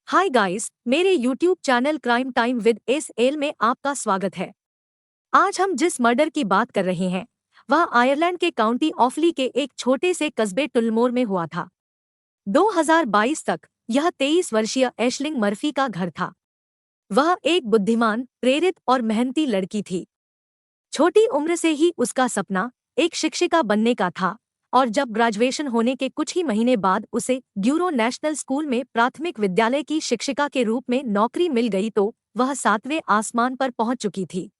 Hi guys, मेरे YouTube channel crime time with S L में आपका स्वागत है। आज हम जिस मर्डर की बात कर रहे हैं वह आयरलैंड के काउंटी ऑफली के एक छोटे से कस्बे टुलमोर में हुआ था। 2022 तक यह 23 वर्षीय एशलिंग मर्फी का घर था। वह एक बुद्धिमान, प्रेरित और मेहनती लड़की थी। छोटी उम्र से ही उसका सपना एक शिक्षिका बनने का था और जब ग्रेजुएशन होने के कुछ ही महीने बाद उसे ड्यूरो नेशनल स्कूल में प्राथमिक विद्यालय की शिक्षिका के रूप में नौकरी मिल गई तो वह 7वें आसमान पर पहुंच चुकी थी।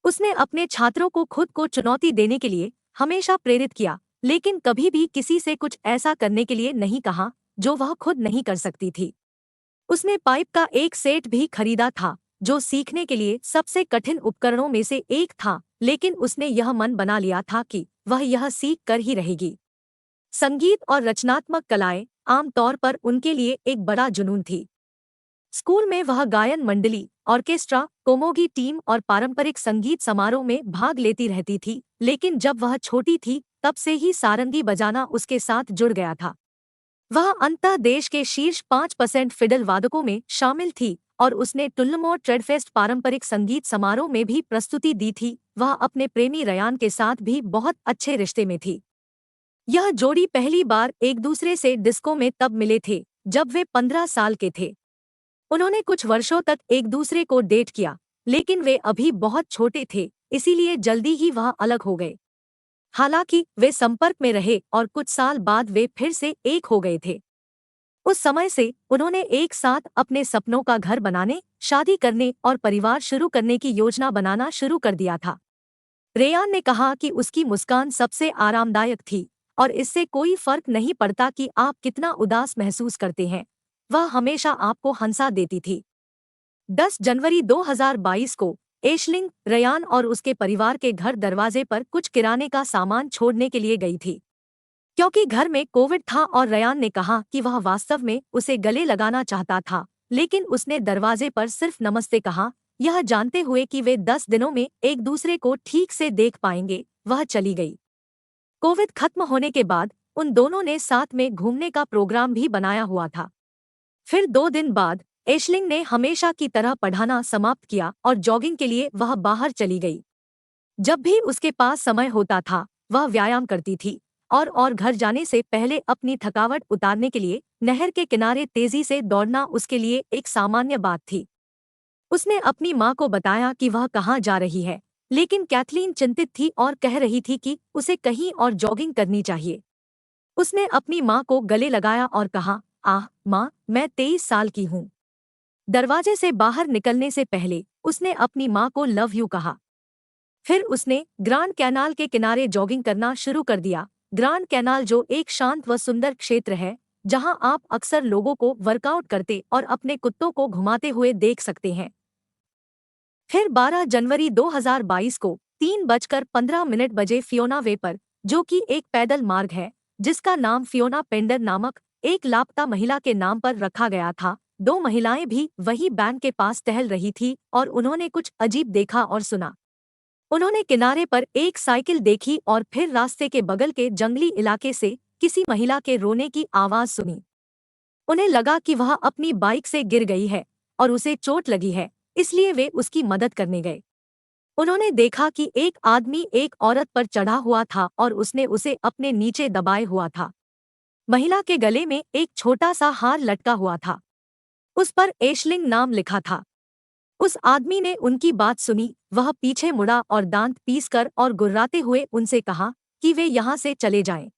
उसने अपने छात्रों को खुद को चुनौती देने के लिए हमेशा प्रेरित किया, लेकिन कभी भी किसी से कुछ ऐसा करने के लिए नहीं कहा जो वह खुद नहीं कर सकती थी। उसने पाइप का एक सेट भी खरीदा था जो सीखने के लिए सबसे कठिन उपकरणों में से एक था, लेकिन उसने यह मन बना लिया था कि वह यह सीख कर ही रहेगी। संगीत और रचनात्मक कलाएं आमतौर पर उनके लिए एक बड़ा जुनून थी। स्कूल में वह गायन मंडली, ऑर्केस्ट्रा, कोमोगी टीम और पारंपरिक संगीत समारोह में भाग लेती रहती थी, लेकिन जब वह छोटी थी तब से ही सारंगी बजाना उसके साथ जुड़ गया था। वह अंततः देश के शीर्ष 5% फिडल वादकों में शामिल थी और उसने टुल्लमोर ट्रेडफेस्ट पारंपरिक संगीत समारोह में भी प्रस्तुति दी थी। वह अपने प्रेमी रयान के साथ भी बहुत अच्छे रिश्ते में थी। यह जोड़ी पहली बार एक दूसरे से डिस्को में तब मिले थे जब वे 15 साल के थे। उन्होंने कुछ वर्षों तक एक दूसरे को डेट किया, लेकिन वे अभी बहुत छोटे थे, इसीलिए जल्दी ही वह अलग हो गए। हालांकि वे संपर्क में रहे और कुछ साल बाद वे फिर से एक हो गए थे। उस समय से उन्होंने एक साथ अपने सपनों का घर बनाने, शादी करने और परिवार शुरू करने की योजना बनाना शुरू कर दिया था। रेयान ने कहा कि उसकी मुस्कान सबसे आरामदायक थी और इससे कोई फर्क नहीं पड़ता कि आप कितना उदास महसूस करते हैं, वह हमेशा आपको हंसा देती थी। 10 जनवरी 2022 को एशलिंग रेयान और उसके परिवार के घर दरवाजे पर कुछ किराने का सामान छोड़ने के लिए गई थी। क्योंकि घर में कोविड था और रयान ने कहा कि वह वास्तव में उसे गले लगाना चाहता था, लेकिन उसने दरवाजे पर सिर्फ नमस्ते कहा, यह जानते हुए कि वे 10 दिनों में एक दूसरे को ठीक से देख पाएंगे। वह चली गई। कोविड खत्म होने के बाद उन दोनों ने साथ में घूमने का प्रोग्राम भी बनाया हुआ था। फिर 2 दिन बाद एशलिंग ने हमेशा की तरह पढ़ाना समाप्त किया और जॉगिंग के लिए वह बाहर चली गई। जब भी उसके पास समय होता था वह व्यायाम करती थी और घर जाने से पहले अपनी थकावट उतारने के लिए नहर के किनारे तेजी से दौड़ना उसके लिए एक सामान्य बात थी। उसने अपनी माँ को बताया कि वह कहाँ जा रही है, लेकिन कैथलीन चिंतित थी और कह रही थी कि उसे कहीं और जॉगिंग करनी चाहिए। उसने अपनी माँ को गले लगाया और कहा, आह माँ, मैं 23 साल की हूँ। दरवाजे से बाहर निकलने से पहले उसने अपनी माँ को लव यू कहा। फिर उसने ग्रांड कैनाल के किनारे जॉगिंग करना शुरू कर दिया। ग्रांड कैनाल जो एक शांत व सुंदर क्षेत्र है जहां आप अक्सर लोगों को वर्कआउट करते और अपने कुत्तों को घुमाते हुए देख सकते हैं। फिर 12 जनवरी 2022 को 3:15 बजे फियोना वे पर, जो कि एक पैदल मार्ग है जिसका नाम फियोना पेंडर नामक एक लापता महिला के नाम पर रखा गया था, 2 महिलाएं भी वही बैंक के पास टहल रही थी और उन्होंने कुछ अजीब देखा और सुना। उन्होंने किनारे पर एक साइकिल देखी और फिर रास्ते के बगल के जंगली इलाके से किसी महिला के रोने की आवाज सुनी। उन्हें लगा कि वह अपनी बाइक से गिर गई है और उसे चोट लगी है, इसलिए वे उसकी मदद करने गए। उन्होंने देखा कि एक आदमी एक औरत पर चढ़ा हुआ था और उसने उसे अपने नीचे दबाए हुआ था। महिला के गले में एक छोटा सा हार लटका हुआ था। उस पर एशलिंग नाम लिखा था। उस आदमी ने उनकी बात सुनी, वह पीछे मुड़ा और दांत पीसकर और गुर्राते हुए उनसे कहा कि वे यहाँ से चले जाएं।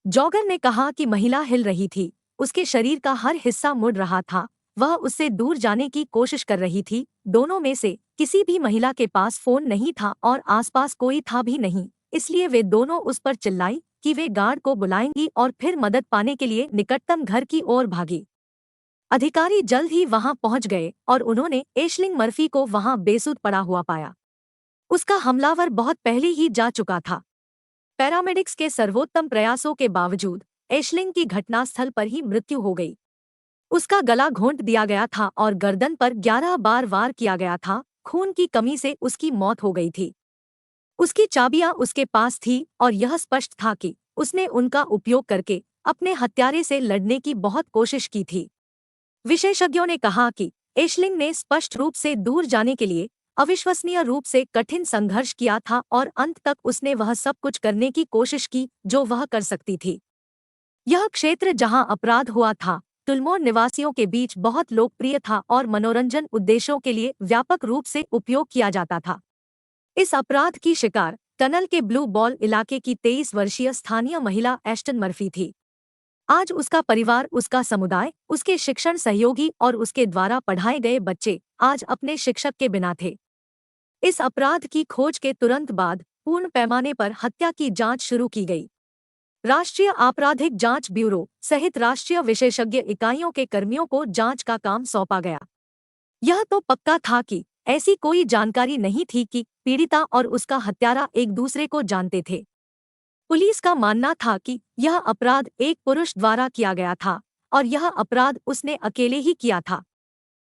जॉगर ने कहा कि महिला हिल रही थी, उसके शरीर का हर हिस्सा मुड़ रहा था, वह उससे दूर जाने की कोशिश कर रही थी। दोनों में से किसी भी महिला के पास फोन नहीं था और आसपास कोई था भी नहीं, इसलिए वे दोनों उस पर चिल्लाई कि वे गार्ड को बुलाएंगी और फिर मदद पाने के लिए निकटतम घर की ओर भागी। अधिकारी जल्द ही वहां पहुंच गए और उन्होंने एशलिंग मर्फी को वहां बेसुध पड़ा हुआ पाया। उसका हमलावर बहुत पहले ही जा चुका था। पैरामेडिक्स के सर्वोत्तम प्रयासों के बावजूद एशलिंग की घटनास्थल पर ही मृत्यु हो गई। उसका गला घोंट दिया गया था और गर्दन पर 11 बार वार किया गया था। खून की कमी से उसकी मौत हो गई थी। उसकी चाबियां उसके पास थी और यह स्पष्ट था कि उसने उनका उपयोग करके अपने हत्यारे से लड़ने की बहुत कोशिश की थी। विशेषज्ञों ने कहा कि एशलिंग ने स्पष्ट रूप से दूर जाने के लिए अविश्वसनीय रूप से कठिन संघर्ष किया था और अंत तक उसने वह सब कुछ करने की कोशिश की जो वह कर सकती थी। यह क्षेत्र जहां अपराध हुआ था, तुलमोर निवासियों के बीच बहुत लोकप्रिय था और मनोरंजन उद्देश्यों के लिए व्यापक रूप से उपयोग किया जाता था। इस अपराध की शिकार टनल के ब्लू बॉल इलाके की 23 वर्षीय स्थानीय महिला एश्टन मर्फी थी। आज उसका परिवार, उसका समुदाय, उसके शिक्षण सहयोगी और उसके द्वारा पढ़ाए गए बच्चे आज अपने शिक्षक के बिना थे। इस अपराध की खोज के तुरंत बाद पूर्ण पैमाने पर हत्या की जांच शुरू की गई। राष्ट्रीय आपराधिक जांच ब्यूरो सहित राष्ट्रीय विशेषज्ञ इकाइयों के कर्मियों को जांच का काम सौंपा गया। यह तो पक्का था कि ऐसी कोई जानकारी नहीं थी कि पीड़िता और उसका हत्यारा एक दूसरे को जानते थे। पुलिस का मानना था कि यह अपराध एक पुरुष द्वारा किया गया था और यह अपराध उसने अकेले ही किया था।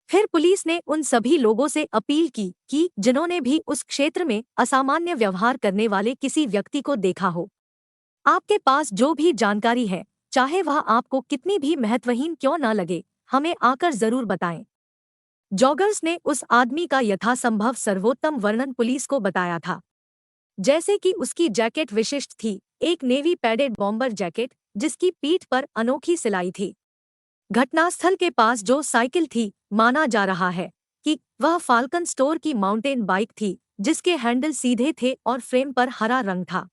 फिर पुलिस ने उन सभी लोगों से अपील की कि जिन्होंने भी उस क्षेत्र में असामान्य व्यवहार करने वाले किसी व्यक्ति को देखा हो, आपके पास जो भी जानकारी है, चाहे वह आपको कितनी भी महत्वहीन क्यों न लगे, हमें आकर जरूर बताएं। जॉगर्स ने उस आदमी का यथासंभव सर्वोत्तम वर्णन पुलिस को बताया था, जैसे कि उसकी जैकेट विशिष्ट थी, एक नेवी पैडेड बॉम्बर जैकेट जिसकी पीठ पर अनोखी सिलाई थी। घटनास्थल के पास जो साइकिल थी, माना जा रहा है कि वह फाल्कन स्टोर की माउंटेन बाइक थी जिसके हैंडल सीधे थे और फ्रेम पर हरा रंग था।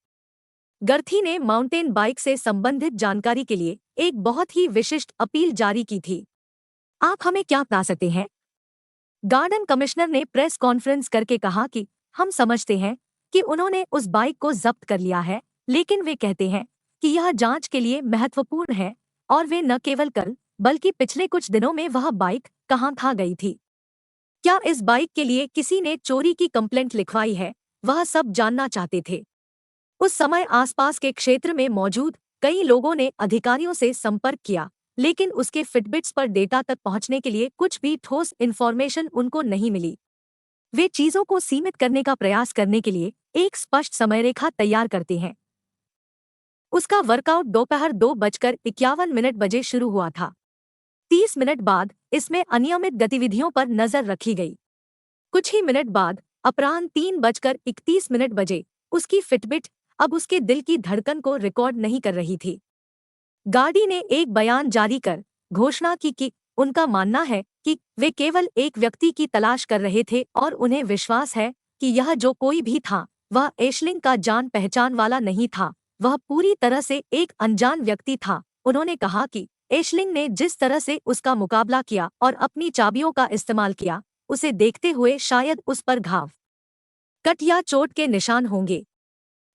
गर्थी ने माउंटेन बाइक से संबंधित जानकारी के लिए एक बहुत ही विशिष्ट अपील जारी की थी। आप हमें क्या बता सकते हैं? गार्डन कमिश्नर ने प्रेस कॉन्फ्रेंस करके कहा कि हम समझते हैं कि उन्होंने उस बाइक को जब्त कर लिया है, लेकिन वे कहते हैं कि यह जांच के लिए महत्वपूर्ण है और वे न केवल कल बल्कि पिछले कुछ दिनों में वह बाइक कहाँ था गई थी। क्या इस बाइक के लिए किसी ने चोरी की कंप्लेंट लिखवाई है, वह सब जानना चाहते थे। उस समय आसपास के क्षेत्र में मौजूद कई लोगों ने अधिकारियों से संपर्क किया, लेकिन उसके फिटबिट्स पर डेटा तक पहुंचने के लिए कुछ भी ठोस इन्फॉर्मेशन उनको नहीं मिली। वे चीजों को सीमित करने का प्रयास करने के लिए एक स्पष्ट समयरेखा तैयार करते हैं। उसका वर्कआउट दोपहर 2:51 बजे शुरू हुआ था। 30 मिनट बाद इसमें अनियमित गतिविधियों पर नजर रखी गई। कुछ ही मिनट बाद अपराह्न 3:31 बजे उसकी फिटबिट अब उसके दिल की धड़कन को रिकॉर्ड नहीं कर रही थी। गार्डी ने एक बयान जारी कर घोषणा की कि उनका मानना है कि वे केवल एक व्यक्ति की तलाश कर रहे थे और उन्हें विश्वास है कि यह जो कोई भी था वह एशलिंग का जान पहचान वाला नहीं था, वह पूरी तरह से एक अनजान व्यक्ति था। उन्होंने कहा कि एशलिंग ने जिस तरह से उसका मुकाबला किया और अपनी चाबियों का इस्तेमाल किया, उसे देखते हुए शायद उस पर घाव, कट या चोट के निशान होंगे।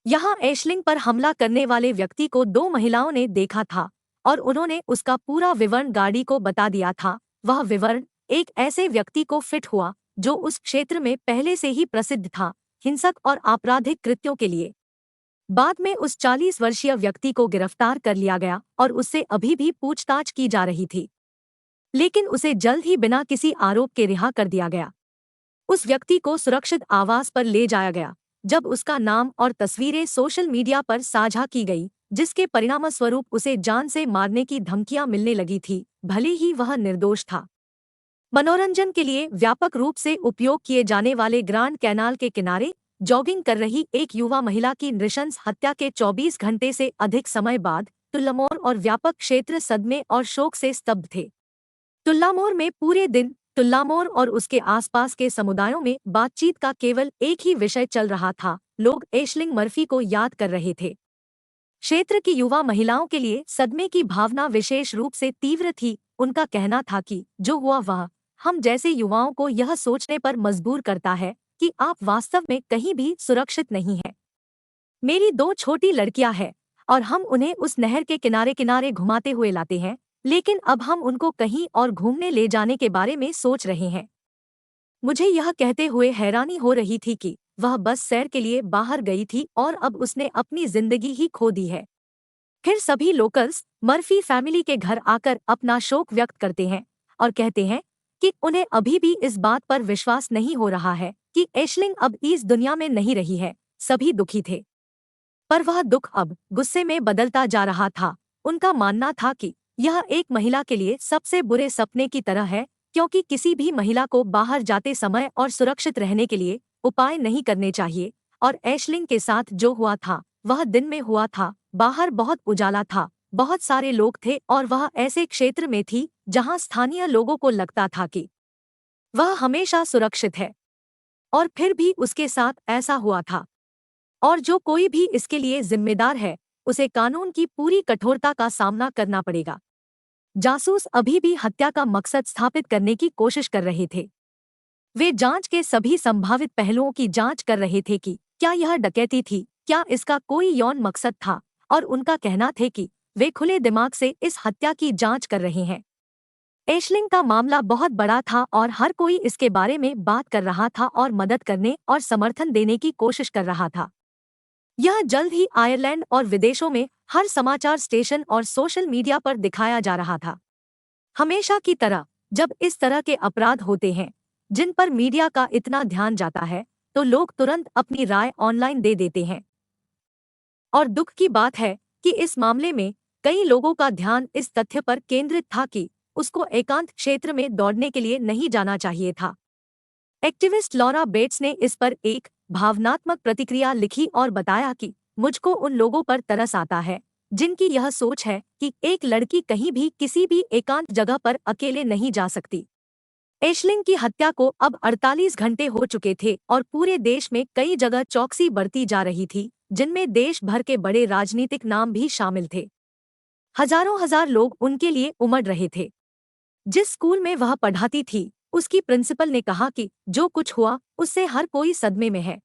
यहाँ एशलिंग पर हमला करने वाले व्यक्ति को 2 महिलाओं ने देखा था और उन्होंने उसका पूरा विवरण गार्डी को बता दिया था। वह विवरण एक ऐसे व्यक्ति को फिट हुआ जो उस क्षेत्र में पहले से ही प्रसिद्ध था हिंसक और आपराधिक कृत्यों के लिए। बाद में उस 40 वर्षीय व्यक्ति को गिरफ्तार कर लिया गया और उससे अभी भी पूछताछ की जा रही थी, लेकिन उसे जल्द ही बिना किसी आरोप के रिहा कर दिया गया। उस व्यक्ति को सुरक्षित आवास पर ले जाया गया जब उसका नाम और तस्वीरें सोशल मीडिया पर साझा की गई, जिसके परिणामस्वरूप उसे जान से मारने की धमकियां मिलने लगी थी, भले ही वह निर्दोष था। मनोरंजन के लिए व्यापक रूप से उपयोग किए जाने वाले ग्रांड कैनाल के किनारे जॉगिंग कर रही एक युवा महिला की नृशंस हत्या के 24 घंटे से अधिक समय बाद तुल्लामोर और व्यापक क्षेत्र सदमे और शोक से स्तब्ध थे। तुल्लामोर में पूरे दिन तुल्लामोर और उसके आसपास के समुदायों में बातचीत का केवल एक ही विषय चल रहा था, लोग एशलिंग मर्फी को याद कर रहे थे। क्षेत्र की युवा महिलाओं के लिए सदमे की भावना विशेष रूप से तीव्र थी। उनका कहना था कि जो हुआ वह हम जैसे युवाओं को यह सोचने पर मजबूर करता है कि आप वास्तव में कहीं भी सुरक्षित नहीं हैं। मेरी 2 छोटी लड़कियां हैं और हम उन्हें उस नहर के किनारे किनारे घुमाते हुए लाते हैं, लेकिन अब हम उनको कहीं और घूमने ले जाने के बारे में सोच रहे हैं। मुझे यह कहते हुए हैरानी हो रही थी कि वह बस सैर के लिए बाहर गई थी और अब उसने अपनी जिंदगी ही खो दी है। फिर सभी लोकल्स मर्फी फैमिली के घर आकर अपना शोक व्यक्त करते हैं और कहते हैं कि उन्हें अभी भी इस बात पर विश्वास नहीं हो रहा है कि एशलिंग अब इस दुनिया में नहीं रही है। सभी दुखी थे, पर वह दुख अब गुस्से में बदलता जा रहा था। उनका मानना था कि यह एक महिला के लिए सबसे बुरे सपने की तरह है, क्योंकि किसी भी महिला को बाहर जाते समय और सुरक्षित रहने के लिए उपाय नहीं करने चाहिए। और ऐशलिंग के साथ जो हुआ था वह दिन में हुआ था। बाहर बहुत उजाला था, बहुत सारे लोग थे और वह ऐसे क्षेत्र में थी जहां स्थानीय लोगों को लगता था कि वह हमेशा सुरक्षित है, और फिर भी उसके साथ ऐसा हुआ था। और जो कोई भी इसके लिए जिम्मेदार है, उसे कानून की पूरी कठोरता का सामना करना पड़ेगा। जासूस अभी भी हत्या का मकसद स्थापित करने की कोशिश कर रहे थे। वे जांच के सभी संभावित पहलुओं की जांच कर रहे थे कि क्या यह डकैती थी, क्या इसका कोई यौन मकसद था, और उनका कहना थे कि वे खुले दिमाग से इस हत्या की जांच कर रहे हैं। ऐशलिंग का मामला बहुत बड़ा था और हर कोई इसके बारे में बात कर रहा था और मदद करने और समर्थन देने की कोशिश कर रहा था। यह जल्द ही आयरलैंड और विदेशों में हर समाचार स्टेशन और सोशल मीडिया पर दिखाया जा रहा था। हमेशा की तरह जब इस तरह के अपराध होते हैं जिन पर मीडिया का इतना ध्यान जाता है, तो लोग तुरंत अपनी राय ऑनलाइन दे देते हैं। और दुख की बात है कि इस मामले में कई लोगों का ध्यान इस तथ्य पर केंद्रित था कि उसको एकांत क्षेत्र में दौड़ने के लिए नहीं जाना चाहिए था। एक्टिविस्ट लॉरा बेट्स ने इस पर एक भावनात्मक प्रतिक्रिया लिखी और बताया कि मुझको उन लोगों पर तरस आता है जिनकी यह सोच है कि एक लड़की कहीं भी किसी भी एकांत जगह पर अकेले नहीं जा सकती। ऐशलिंग की हत्या को अब 48 घंटे हो चुके थे और पूरे देश में कई जगह चौकसी बरती जा रही थी, जिनमें देश भर के बड़े राजनीतिक नाम भी शामिल थे। हजारों हजार लोग उनके लिए उमड़ रहे थे। जिस स्कूल में वह पढ़ाती थी, उसकी प्रिंसिपल ने कहा कि जो कुछ हुआ उससे हर कोई सदमे में है।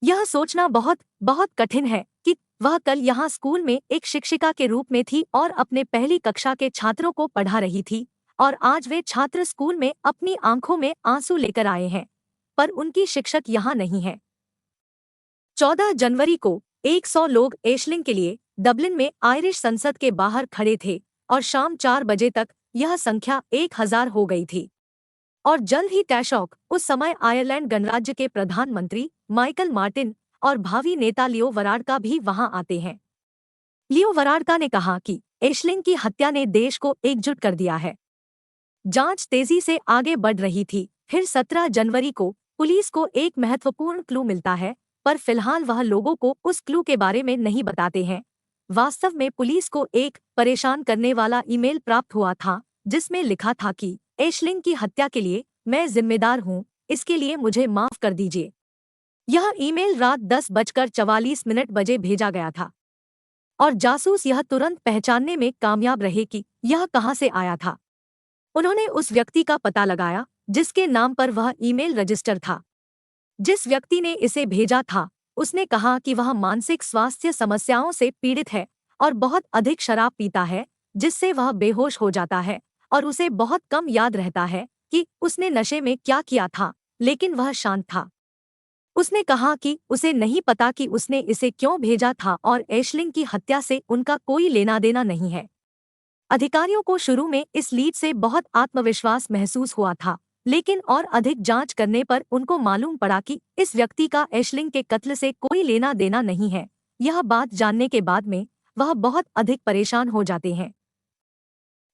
यह सोचना बहुत बहुत कठिन है कि वह कल यहाँ स्कूल में एक शिक्षिका के रूप में थी और अपने पहली कक्षा के छात्रों को पढ़ा रही थी, और आज वे छात्र स्कूल में अपनी आंखों में आंसू लेकर आए हैं, पर उनकी शिक्षक यहाँ नहीं है। 14 जनवरी को 100 लोग ऐशलिंग के लिए डबलिन में आयरिश संसद के बाहर खड़े थे और शाम 4 बजे तक यह संख्या 1000 हो गई थी। और जल्द ही टैशॉक, उस समय आयरलैंड गणराज्य के प्रधानमंत्री माइकल मार्टिन और भावी नेता लियो वराडका भी वहां आते हैं। लियो वराडका ने कहा कि ऐशलिंग की हत्या ने देश को एकजुट कर दिया है। जांच तेजी से आगे बढ़ रही थी। फिर 17 जनवरी को पुलिस को एक महत्वपूर्ण क्लू मिलता है, पर फिलहाल वह लोगों को उस क्लू के बारे में नहीं बताते हैं। वास्तव में पुलिस को एक परेशान करने वाला ईमेल प्राप्त हुआ था जिसमें लिखा था कि ऐशलिंग की हत्या के लिए मैं जिम्मेदार हूं, इसके लिए मुझे माफ कर दीजिए। यह ईमेल रात 10:44 बजे भेजा गया था और जासूस यह तुरंत पहचानने में कामयाब रहे कि यह कहां से आया था। उन्होंने उस व्यक्ति का पता लगाया जिसके नाम पर वह ईमेल रजिस्टर था। जिस व्यक्ति ने इसे भेजा था उसने कहा कि वह मानसिक स्वास्थ्य समस्याओं से पीड़ित है और बहुत अधिक शराब पीता है, जिससे वह बेहोश हो जाता है और उसे बहुत कम याद रहता है कि उसने नशे में क्या किया था, लेकिन वह शांत था। उसने कहा कि उसे नहीं पता कि उसने इसे क्यों भेजा था और ऐशलिंग की हत्या से उनका कोई लेना देना नहीं है। अधिकारियों को शुरू में इस लीड से बहुत आत्मविश्वास महसूस हुआ था, लेकिन और अधिक जांच करने पर उनको मालूम पड़ा कि इस व्यक्ति का ऐशलिंग के कत्ल से कोई लेना देना नहीं है। यह बात जानने के बाद में वह बहुत अधिक परेशान हो जाते हैं,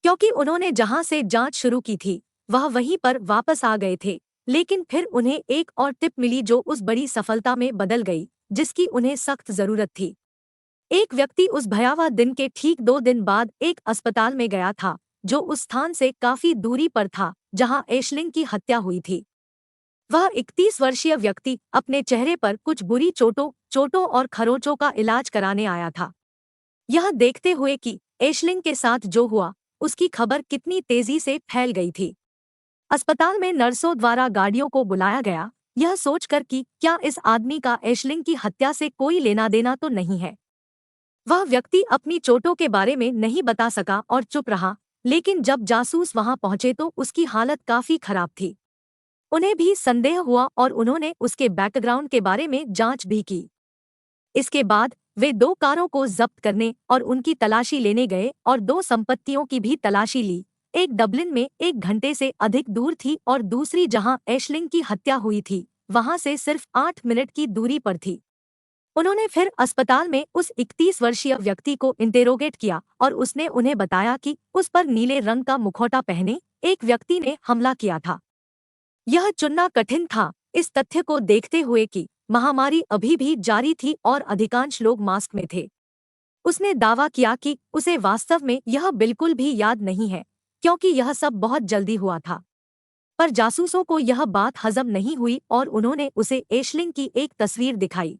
क्योंकि उन्होंने जहां से जांच शुरू की थी वह वहीं पर वापस आ गए थे। लेकिन फिर उन्हें एक और टिप मिली जो उस बड़ी सफलता में बदल गई जिसकी उन्हें सख्त जरूरत थी। एक व्यक्ति उस भयावह दिन के ठीक 2 दिन बाद एक अस्पताल में गया था जो उस स्थान से काफी दूरी पर था जहां ऐशलिंग की हत्या हुई थी। वह 31 वर्षीय व्यक्ति अपने चेहरे पर कुछ बुरी चोटों और खरोंचों का इलाज कराने आया था, यह देखते हुए कि ऐशलिंग के साथ जो हुआ उसकी खबर कितनी तेजी से फैल गई थी। अस्पताल में नर्सों द्वारा गाड़ियों को बुलाया गया, यह सोचकर कि क्या इस आदमी का ऐशलिंग की हत्या से कोई लेना देना तो नहीं है। वह व्यक्ति अपनी चोटों के बारे में नहीं बता सका और चुप रहा, लेकिन जब जासूस वहां पहुंचे तो उसकी हालत काफी खराब थी। उन्हें भी संदेह हुआ और उन्होंने उसके बैकग्राउंड के बारे में जांच भी की। इसके बाद वे 2 कारों को जब्त करने और उनकी तलाशी लेने गए और 2 संपत्तियों की भी तलाशी ली। एक डबलिन में 1 घंटे से अधिक दूर थी और दूसरी जहां ऐशलिंग की हत्या हुई थी वहां से सिर्फ 8 मिनट की दूरी पर थी। उन्होंने फिर अस्पताल में उस 31 वर्षीय व्यक्ति को इंटेरोगेट किया और उसने उन्हें बताया कि उस पर नीले रंग का मुखौटा पहने एक व्यक्ति ने हमला किया था। यह चुनना कठिन था, इस तथ्य को देखते हुए कि महामारी अभी भी जारी थी और अधिकांश लोग मास्क में थे। उसने दावा किया कि उसे वास्तव में यह बिल्कुल भी याद नहीं है, क्योंकि यह सब बहुत जल्दी हुआ था। पर जासूसों को यह बात हजम नहीं हुई और उन्होंने उसे एशलिंग की एक तस्वीर दिखाई।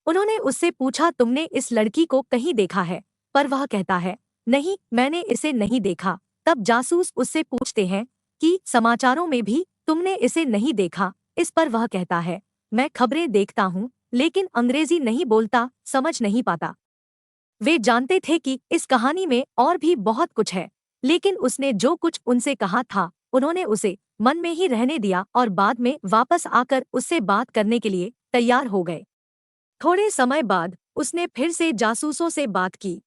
उन्होंने उससे पूछा, तुमने इस लड़की को कहीं देखा है? पर वह कहता है, नहीं, मैंने इसे नहीं देखा। तब जासूस उससे पूछते हैं कि समाचारों में भी तुमने इसे नहीं देखा? इस पर वह कहता है, मैं खबरें देखता हूँ, लेकिन अंग्रेजी नहीं बोलता, समझ नहीं पाता। वे जानते थे कि इस कहानी में और भी बहुत कुछ है, लेकिन उसने जो कुछ उनसे कहा था उन्होंने उसे मन में ही रहने दिया और बाद में वापस आकर उससे बात करने के लिए तैयार हो गए। थोड़े समय बाद उसने फिर से जासूसों से बात की।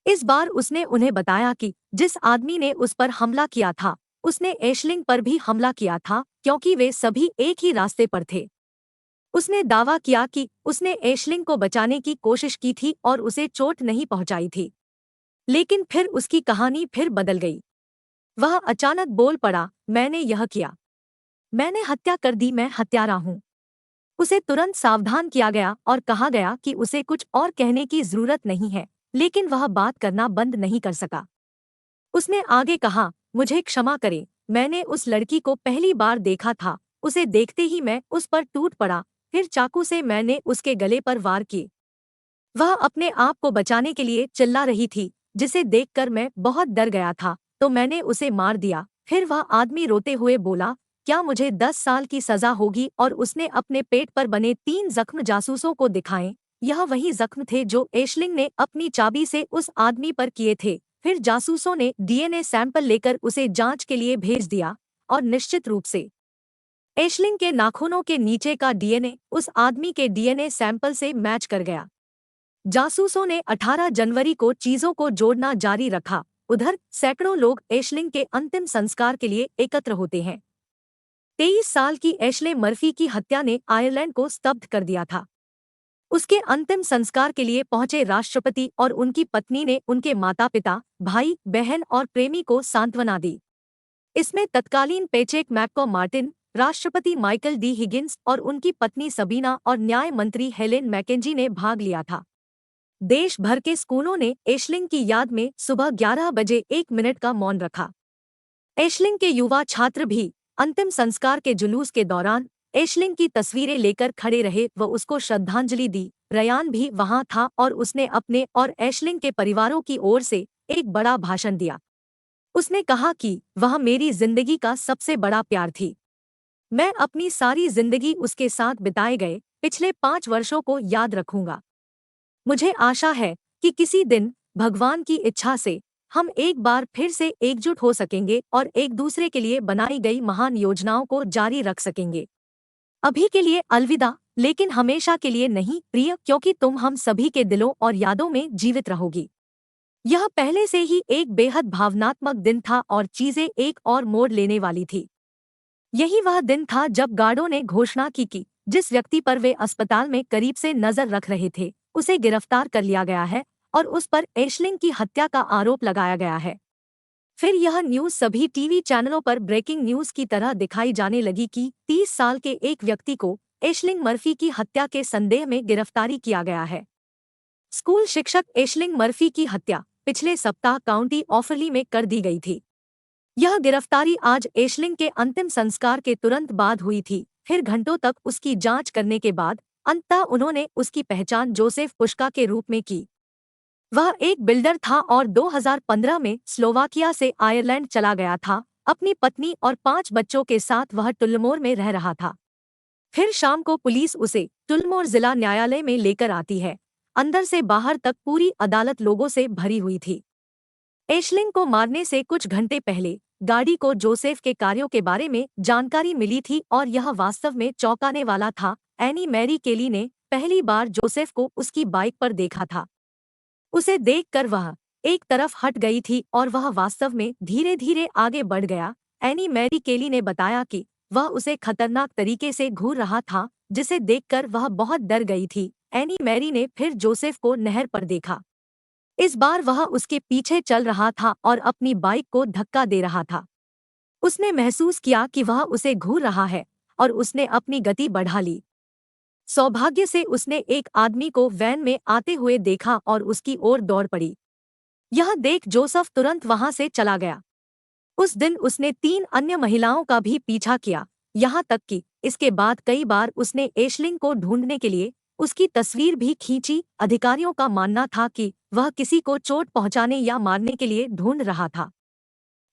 इस बार उसने उन्हें बताया कि जिस आदमी ने उस पर हमला किया था उसने एशलिंग पर भी हमला किया था, क्योंकि वे सभी एक ही रास्ते पर थे। उसने दावा किया कि उसने एशलिंग को बचाने की कोशिश की थी और उसे चोट नहीं पहुंचाई थी। लेकिन फिर उसकी कहानी फिर बदल गई। वह अचानक बोल पड़ा, मैंने यह किया, मैंने हत्या कर दी, मैं हत्यारा हूं। उसे तुरंत सावधान किया गया और कहा गया कि उसे कुछ और कहने की जरूरत नहीं है, लेकिन वह बात करना बंद नहीं कर सका। उसने आगे कहा, मुझे क्षमा करें, मैंने उस लड़की को पहली बार देखा था, उसे देखते ही मैं उस पर टूट पड़ा, फिर चाकू से मैंने उसके गले पर वार किए। वह अपने आप को बचाने के लिए चिल्ला रही थी, जिसे देखकर मैं बहुत डर गया था, तो मैंने उसे मार दिया। फिर वह आदमी रोते हुए बोला, क्या मुझे 10 साल की सजा होगी? और उसने अपने पेट पर बने 3 जख्म जासूसों को दिखाए। यह वही जख्म थे जो एशलिंग ने अपनी चाबी से उस आदमी पर किए थे। फिर जासूसों ने डीएनए सैंपल लेकर उसे जांच के लिए भेज दिया और निश्चित रूप से एशलिंग के नाखूनों के नीचे का डीएनए उस आदमी के डीएनए सैंपल से मैच कर गया। जासूसों ने 18 जनवरी को चीजों को जोड़ना जारी रखा। उधर सैकड़ों लोग एशलिंग के अंतिम संस्कार के लिए एकत्र होते हैं। 23 साल की एशले मर्फी की हत्या ने आयरलैंड को स्तब्ध कर दिया था। उसके अंतिम संस्कार के लिए पहुंचे राष्ट्रपति और उनकी पत्नी ने उनके माता पिता, भाई बहन और प्रेमी को सांत्वना दी। इसमें तत्कालीन पेचेक मैक्को मार्टिन, राष्ट्रपति माइकल डी हिगिंस और उनकी पत्नी सबीना और न्याय मंत्री हेलेन मैकेंजी ने भाग लिया था। देश भर के स्कूलों ने एशलिंग की याद में सुबह 11 बजे 1 मिनट का मौन रखा। एशलिंग के युवा छात्र भी अंतिम संस्कार के जुलूस के दौरान एशलिंग की तस्वीरें लेकर खड़े रहे व उसको श्रद्धांजलि दी। रयान भी वहां था और उसने अपने और एशलिंग के परिवारों की ओर से एक बड़ा भाषण दिया। उसने कहा कि वह मेरी जिंदगी का सबसे बड़ा प्यार थी। मैं अपनी सारी जिंदगी उसके साथ बिताए गए पिछले 5 वर्षों को याद रखूंगा। मुझे आशा है कि किसी दिन भगवान की इच्छा से हम एक बार फिर से एकजुट हो सकेंगे और एक दूसरे के लिए बनाई गई महान योजनाओं को जारी रख सकेंगे। अभी के लिए अलविदा, लेकिन हमेशा के लिए नहीं प्रिय, क्योंकि तुम हम सभी के दिलों और यादों में जीवित रहोगी। यह पहले से ही एक बेहद भावनात्मक दिन था और चीजें एक और मोड़ लेने वाली थी। यही वह दिन था जब गार्डों ने घोषणा की कि जिस व्यक्ति पर वे अस्पताल में करीब से नजर रख रहे थे उसे गिरफ्तार कर लिया गया है और उस पर एशलिंग की हत्या का आरोप लगाया गया है। फिर यह न्यूज़ सभी टीवी चैनलों पर ब्रेकिंग न्यूज़ की तरह दिखाई जाने लगी कि 30 साल के एक व्यक्ति को एशलिंग मर्फी की हत्या के संदेह में गिरफ्तारी किया गया है। स्कूल शिक्षक एशलिंग मर्फी की हत्या पिछले सप्ताह काउंटी ऑफरली में कर दी गई थी। यह गिरफ्तारी आज एशलिंग के अंतिम संस्कार के तुरंत बाद हुई थी। फिर घंटों तक उसकी जांच करने के बाद अंततः उन्होंने उसकी पहचान जोसेफ पुश्का के रूप में की। वह एक बिल्डर था और 2015 में स्लोवाकिया से आयरलैंड चला गया था। अपनी पत्नी और 5 बच्चों के साथ वह टुल्मोर में रह रहा था। फिर शाम को पुलिस उसे टुल्मोर जिला न्यायालय में लेकर आती है। अंदर से बाहर तक पूरी अदालत लोगों से भरी हुई थी। एशलिंग को मारने से कुछ घंटे पहले गाड़ी को जोसेफ के कार्यों के बारे में जानकारी मिली थी और यह वास्तव में चौंकाने वाला था। एनी मैरी केली ने पहली बार जोसेफ को उसकी बाइक पर देखा था। उसे देखकर वह एक तरफ हट गई थी और वह वास्तव में धीरे धीरे आगे बढ़ गया। एनी मैरी केली ने बताया कि वह उसे खतरनाक तरीके से घूर रहा था, जिसे देखकर वह बहुत डर गई थी। एनी मैरी ने फिर जोसेफ को नहर पर देखा। इस बार वह उसके पीछे चल रहा था और अपनी बाइक को धक्का दे रहा था। उसने महसूस किया कि वह उसे घूर रहा है और उसने अपनी गति बढ़ा ली। सौभाग्य से उसने एक आदमी को वैन में आते हुए देखा और उसकी ओर दौड़ पड़ी। यह देख जोसेफ तुरंत वहां से चला गया। उस दिन उसने 3 अन्य महिलाओं का भी पीछा किया, यहाँ तक कि इसके बाद कई बार उसने एशलिंग को ढूंढने के लिए उसकी तस्वीर भी खींची। अधिकारियों का मानना था कि वह किसी को चोट पहुंचाने या मारने के लिए ढूंढ रहा था।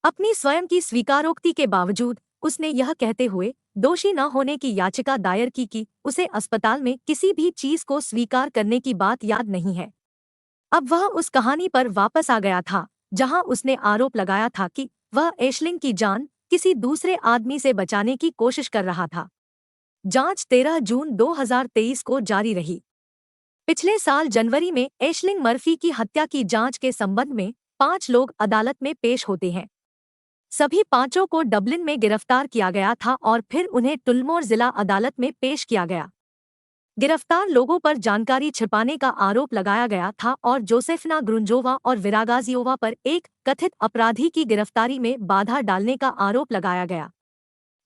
अपनी स्वयं की स्वीकारोक्ति के बावजूद उसने यह कहते हुए दोषी न होने की याचिका दायर की कि उसे अस्पताल में किसी भी चीज को स्वीकार करने की बात याद नहीं है। अब वह उस कहानी पर वापस आ गया था जहां उसने आरोप लगाया था कि वह एशलिंग की जान किसी दूसरे आदमी से बचाने की कोशिश कर रहा था। जांच 13 जून 2023 को जारी रही। पिछले साल जनवरी में एशलिंग मर्फी की हत्या की जांच के संबंध में 5 लोग अदालत में पेश होते हैं। सभी पांचों को डबलिन में गिरफ्तार किया गया था और फिर उन्हें टुलमोर जिला अदालत में पेश किया गया। गिरफ्तार लोगों पर जानकारी छिपाने का आरोप लगाया गया था और जोसेफिना ग्रुंजोवा और विरागाजियोवा पर एक कथित अपराधी की गिरफ्तारी में बाधा डालने का आरोप लगाया गया।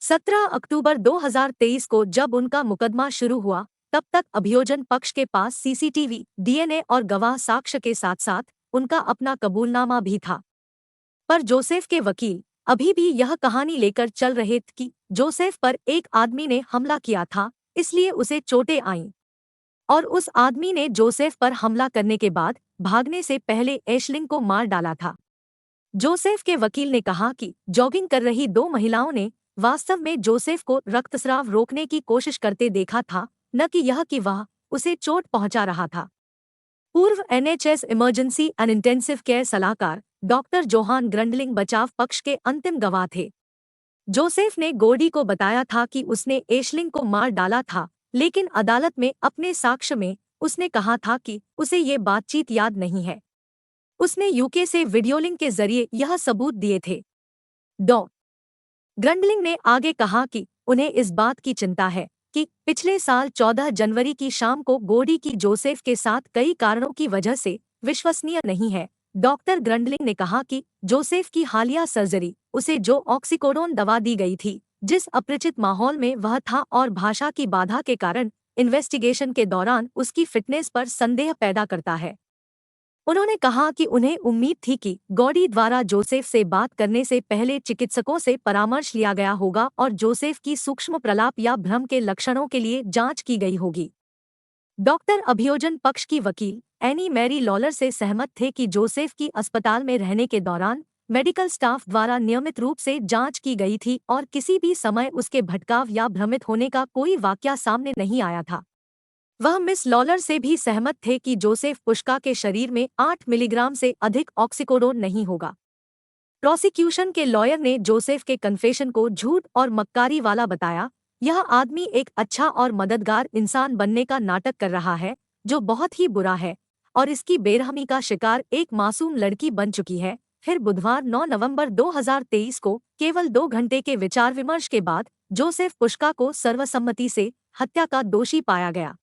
17 अक्टूबर 2023 को जब उनका मुकदमा शुरू हुआ, तब तक अभियोजन पक्ष के पास सीसीटीवी, डीएनए और गवाह साक्ष्य के साथ साथ उनका अपना कबूलनामा भी था। पर जोसेफ के वकील अभी भी यह कहानी लेकर चल रहे थे कि जोसेफ पर एक आदमी ने हमला किया था, इसलिए उसे चोटें आईं। और उस आदमी ने जोसेफ पर हमला करने के बाद भागने से पहले एशलिंग को मार डाला था। जोसेफ के वकील ने कहा कि जॉगिंग कर रही 2 महिलाओं ने वास्तव में जोसेफ को रक्तस्राव रोकने की कोशिश करते देखा था, न कि यह कि वह उसे चोट पहुंचा रहा था। पूर्व NHS emergency and intensive care सलाहकार डॉक्टर जोहान ग्रंडलिंग बचाव पक्ष के अंतिम गवाह थे। जोसेफ ने गोडी को बताया था कि उसने एशलिंग को मार डाला था, लेकिन अदालत में अपने साक्ष्य में उसने कहा था कि उसे ये बातचीत याद नहीं है। उसने यूके से वीडियोलिंक के जरिए यह सबूत दिए थे। डॉ. ग्रंडलिंग ने आगे कहा कि उन्हें इस बात की चिंता है कि पिछले साल 14 जनवरी की शाम को गोडी की जोसेफ के साथ कई कारणों की वजह से विश्वसनीय नहीं है। डॉक्टर ग्रंडलिंग ने कहा कि जोसेफ की हालिया सर्जरी, उसे जो ऑक्सीकोडोन दवा दी गई थी, जिस अपरिचित माहौल में वह था और भाषा की बाधा के कारण इन्वेस्टिगेशन के दौरान उसकी फिटनेस पर संदेह पैदा करता है। उन्होंने कहा कि उन्हें उम्मीद थी कि गॉडी द्वारा जोसेफ से बात करने से पहले चिकित्सकों से परामर्श लिया गया होगा और जोसेफ की सूक्ष्म प्रलाप या भ्रम के लक्षणों के लिए जांच की गई होगी। डॉक्टर अभियोजन पक्ष की वकील एनी मैरी लॉलर से सहमत थे कि जोसेफ की अस्पताल में रहने के दौरान मेडिकल स्टाफ द्वारा नियमित रूप से जांच की गई थी और किसी भी समय उसके भटकाव या भ्रमित होने का कोई वाकया सामने नहीं आया था। वह मिस लॉलर से भी सहमत थे कि जोसेफ पुष्का के शरीर में 8 मिलीग्राम से अधिक ऑक्सीकोडोन नहीं होगा। प्रोसिक्यूशन के लॉयर ने जोसेफ के कन्फेशन को झूठ और मक्कारी वाला बताया। यह आदमी एक अच्छा और मददगार इंसान बनने का नाटक कर रहा है, जो बहुत ही बुरा है, और इसकी बेरहमी का शिकार एक मासूम लड़की बन चुकी है। फिर बुधवार 9 नवंबर 2023 को केवल 2 घंटे के विचार विमर्श के बाद जोसेफ पुष्का को सर्वसम्मति से हत्या का दोषी पाया गया।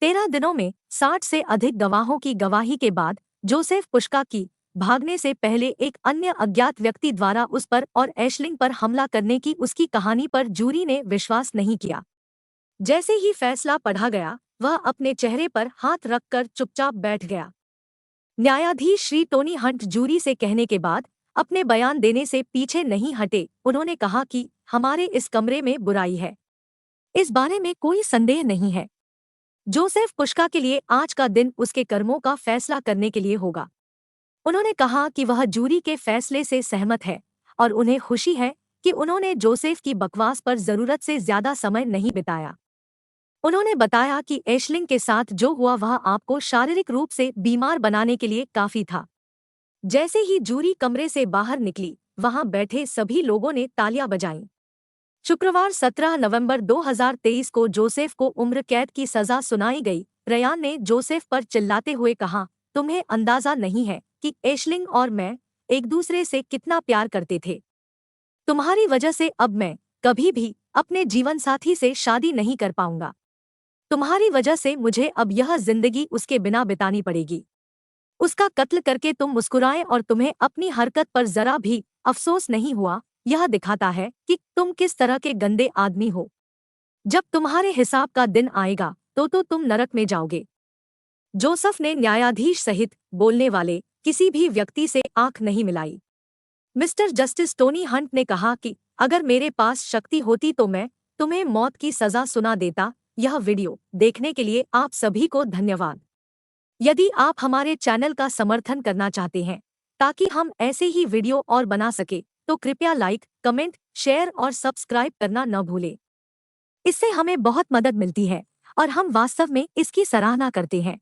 13 दिनों में 60 से अधिक गवाहों की गवाही के बाद जोसेफ पुष्का की भागने से पहले एक अन्य अज्ञात व्यक्ति द्वारा उस पर और एशलिंग पर हमला करने की उसकी कहानी पर जूरी ने विश्वास नहीं किया। जैसे ही फैसला पढ़ा गया, वह अपने चेहरे पर हाथ रखकर चुपचाप बैठ गया। न्यायाधीश श्री टोनी हंट जूरी से कहने के बाद अपने बयान देने से पीछे नहीं हटे। उन्होंने कहा कि हमारे इस कमरे में बुराई है, इस बारे में कोई संदेह नहीं है। जोसेफ पुष्का के लिए आज का दिन उसके कर्मों का फैसला करने के लिए होगा। उन्होंने कहा कि वह जूरी के फैसले से सहमत है और उन्हें खुशी है कि उन्होंने जोसेफ की बकवास पर जरूरत से ज्यादा समय नहीं बिताया। उन्होंने बताया कि एशलिंग के साथ जो हुआ वह आपको शारीरिक रूप से बीमार बनाने के लिए काफी था। जैसे ही जूरी कमरे से बाहर निकली, वहां बैठे सभी लोगों ने तालियां बजाईं। शुक्रवार 17 नवंबर 2023 को जोसेफ को उम्र कैद की सजा सुनाई गई। रयान ने जोसेफ पर चिल्लाते हुए कहा, तुम्हें अंदाजा नहीं है कि एशलिंग और मैं एक दूसरे से कितना प्यार करते थे। तुम्हारी वजह से अब मैं कभी भी अपने जीवनसाथी से शादी नहीं कर पाऊंगा। तुम्हारी वजह से मुझे अब यह जिंदगी उसके बिना बितानी पड़ेगी। उसका कत्ल करके तुम मुस्कुराए और तुम्हें अपनी हरकत पर जरा भी अफसोस नहीं हुआ। यह दिखाता है कि तुम किस तरह के गंदे आदमी हो। जब तुम्हारे हिसाब का दिन आएगा तो तुम नरक में जाओगे। जोसेफ ने न्यायाधीश सहित बोलने वाले किसी भी व्यक्ति से आंख नहीं मिलाई। मिस्टर जस्टिस टोनी हंट ने कहा कि अगर मेरे पास शक्ति होती तो मैं तुम्हें मौत की सजा सुना देता। यह वीडियो देखने के लिए आप सभी को धन्यवाद। यदि आप हमारे चैनल का समर्थन करना चाहते हैं ताकि हम ऐसे ही वीडियो और बना सके तो कृपया लाइक, कमेंट, शेयर और सब्सक्राइब करना न भूलें। इससे हमें बहुत मदद मिलती है और हम वास्तव में इसकी सराहना करते हैं।